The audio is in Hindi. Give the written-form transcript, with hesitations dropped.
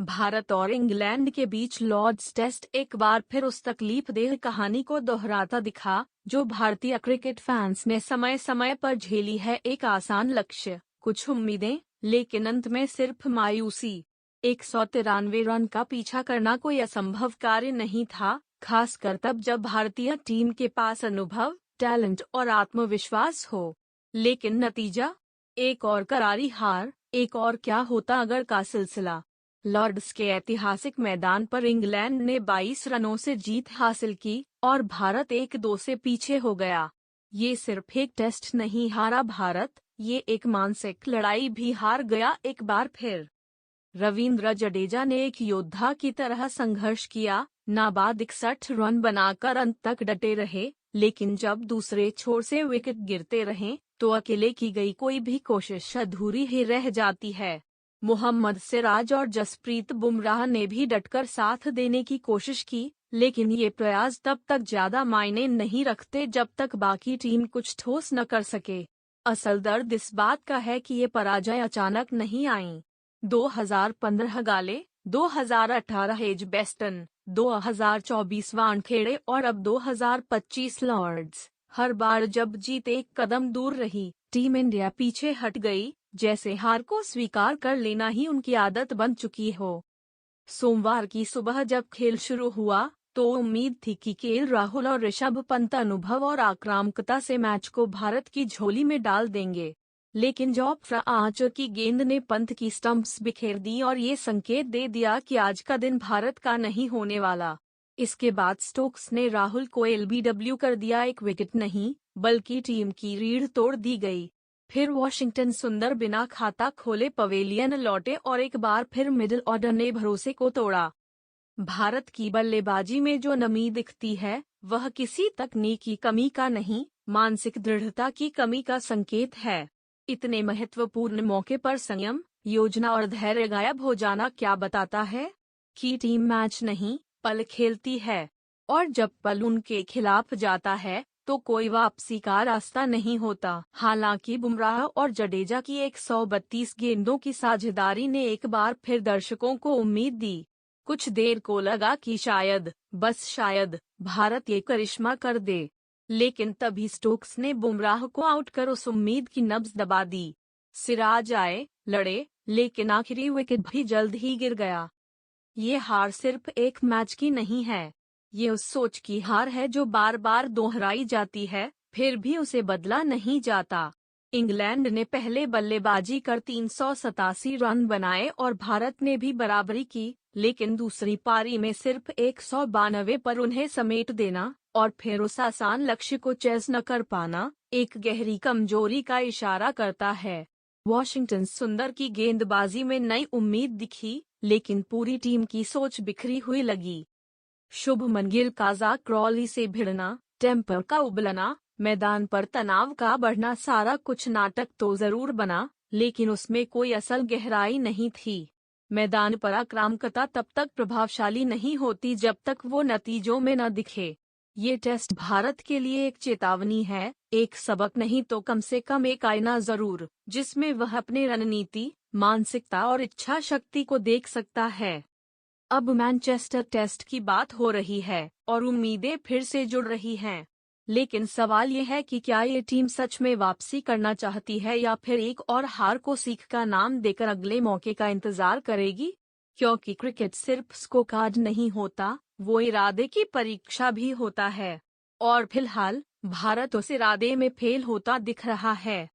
भारत और इंग्लैंड के बीच लॉर्ड्स टेस्ट एक बार फिर उस तकलीफदेह कहानी को दोहराता दिखा, जो भारतीय क्रिकेट फैंस ने समय समय पर झेली है। एक आसान लक्ष्य, कुछ उम्मीदें, लेकिन अंत में सिर्फ मायूसी। 193 रन का पीछा करना कोई असंभव कार्य नहीं था, खासकर तब जब भारतीय टीम के पास अनुभव, टैलेंट और आत्मविश्वास हो। लेकिन नतीजा, एक और करारी हार, एक और क्या होता अगर का सिलसिला। लॉर्ड्स के ऐतिहासिक मैदान पर इंग्लैंड ने 22 रनों से जीत हासिल की और भारत 1-2 से पीछे हो गया। ये सिर्फ एक टेस्ट नहीं हारा भारत, ये एक मानसिक लड़ाई भी हार गया एक बार फिर। रवींद्र जडेजा ने एक योद्धा की तरह संघर्ष किया, नाबाद 61 रन बनाकर अंत तक डटे रहे, लेकिन जब दूसरे छोर से विकेट गिरते रहे, तो अकेले की गई कोई भी कोशिश अधूरी ही रह जाती है। मोहम्मद सिराज और जसप्रीत बुमराह ने भी डटकर साथ देने की कोशिश की, लेकिन ये प्रयास तब तक ज्यादा मायने नहीं रखते जब तक बाकी टीम कुछ ठोस न कर सके। असल दर्द इस बात का है कि ये पराजय अचानक नहीं आई। 2015 गाले, 2018 एजबेस्टन, 2024 वानखेड़े और अब 2025 लॉर्ड्स। हर बार जब जीत एक कदम दूर रही, टीम इंडिया पीछे हट गई, जैसे हार को स्वीकार कर लेना ही उनकी आदत बन चुकी हो। सोमवार की सुबह जब खेल शुरू हुआ, तो उम्मीद थी कि केएल राहुल और ऋषभ पंत अनुभव और आक्रामकता से मैच को भारत की झोली में डाल देंगे। लेकिन जोफ्रा आर्चर की गेंद ने पंत की स्टंप्स बिखेर दी और ये संकेत दे दिया कि आज का दिन भारत का नहीं होने वाला। इसके बाद स्टोक्स ने राहुल को एलबीडब्ल्यू कर दिया, एक विकेट नहीं, बल्कि टीम की रीढ़ तोड़ दी गई। फिर वॉशिंगटन सुंदर बिना खाता खोले पवेलियन लौटे और एक बार फिर मिडिल ऑर्डर ने भरोसे को तोड़ा। भारत की बल्लेबाजी में जो नमी दिखती है, वह किसी तकनीक की कमी का नहीं, मानसिक दृढ़ता की कमी का संकेत है। इतने महत्वपूर्ण मौके पर संयम, योजना और धैर्य गायब हो जाना क्या बताता है कि टीम मैच नहीं, पल खेलती है। और जब पल उनके खिलाफ जाता है, तो कोई वापसी का रास्ता नहीं होता। हालांकि बुमराह और जडेजा की 132 गेंदों की साझेदारी ने एक बार फिर दर्शकों को उम्मीद दी। कुछ देर को लगा कि शायद, बस शायद, भारत ये करिश्मा कर दे। लेकिन तभी स्टोक्स ने बुमराह को आउट कर उस उम्मीद की नब्ज दबा दी। सिराज आए, लड़े, लेकिन आखिरी विकेट भी जल्द ही गिर गया। ये हार सिर्फ एक मैच की नहीं है, ये उस सोच की हार है जो बार बार दोहराई जाती है, फिर भी उसे बदला नहीं जाता। इंग्लैंड ने पहले बल्लेबाजी कर 387 रन बनाए और भारत ने भी बराबरी की, लेकिन दूसरी पारी में सिर्फ 192 पर उन्हें समेट देना और फिर उस आसान लक्ष्य को चेस न कर पाना, एक गहरी कमजोरी का इशारा करता है। वॉशिंगटन सुंदर की गेंदबाजी में नई उम्मीद दिखी, लेकिन पूरी टीम की सोच बिखरी हुई लगी। शुभमन गिल का जाक क्रॉली से भिड़ना, टेम्पर का उबलना, मैदान पर तनाव का बढ़ना, सारा कुछ नाटक तो जरूर बना, लेकिन उसमें कोई असल गहराई नहीं थी। मैदान पर आक्रामकता तब तक प्रभावशाली नहीं होती जब तक वो नतीजों में न दिखे। ये टेस्ट भारत के लिए एक चेतावनी है, एक सबक नहीं तो कम से कम एक आईना जरूर, जिसमें वह अपने रणनीति, मानसिकता और इच्छा शक्ति को देख सकता है। अब मैनचेस्टर टेस्ट की बात हो रही है और उम्मीदें फिर से जुड़ रही हैं। लेकिन सवाल ये है कि क्या ये टीम सच में वापसी करना चाहती है या फिर एक और हार को सीख का नाम देकर अगले मौके का इंतजार करेगी? क्योंकि क्रिकेट सिर्फ स्कोरकार्ड नहीं होता, वो इरादे की परीक्षा भी होता है। और फिलहाल भारत उस इरादे में फेल होता दिख रहा है।